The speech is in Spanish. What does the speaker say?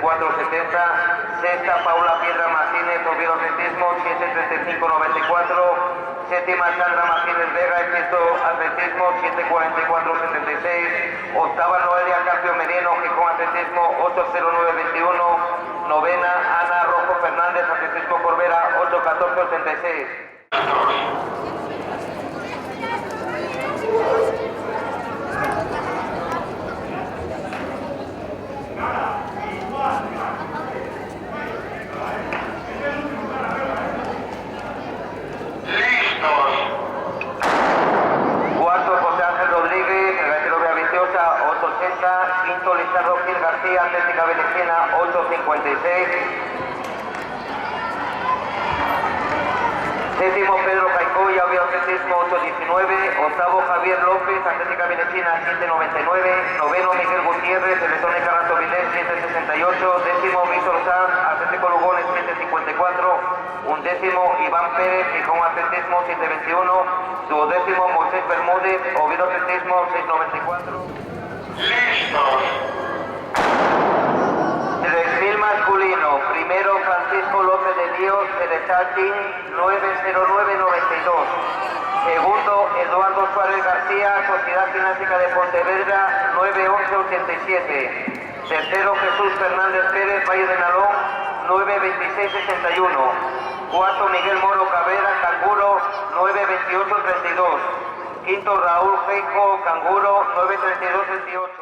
74-70. Sexta, Paula Piedra Martínez, Oviedo Atletismo, 7:35-94. Séptima, Sandra Martínez Vega, Esto Atletismo, 7:44-76. Octava, Noelia Carpio Merino, Gijón Atletismo, 8:09-21. Novena, Ana Rojo Fernández, Atletismo Corbera, 8:14-86. Quinto, Lizardo Gil García, Atlética Belecena, 8:56. Séptimo, Pedro Caicoya, Bioatletismo, 8:19. Octavo, Javier López, Atlética Belecena, 7:99. Noveno, Miguel Gutiérrez, Electrónica Rato Vilés, 7:68. Décimo, Víctor Sanz, Atlético Lugones, 7:54. Undécimo, Iván Pérez, Gijón Atletismo, 7:21. Duodécimo, Moisés Bermúdez, Oviedo Atletismo, 6:94. ¡Listos! 3000 masculino, primero Francisco López de Dios, Cerezati, 9:09:92. Segundo, Eduardo Suárez García, Sociedad Gimnástica de Pontevedra, 9:11:87. Tercero, Jesús Fernández Pérez, Valle de Nalón, 9:26:61. Cuarto, Miguel Moro Cabrera, Canguro, 9:28:32. Quinto, Raúl Feijo, Canguro, 9:32:28.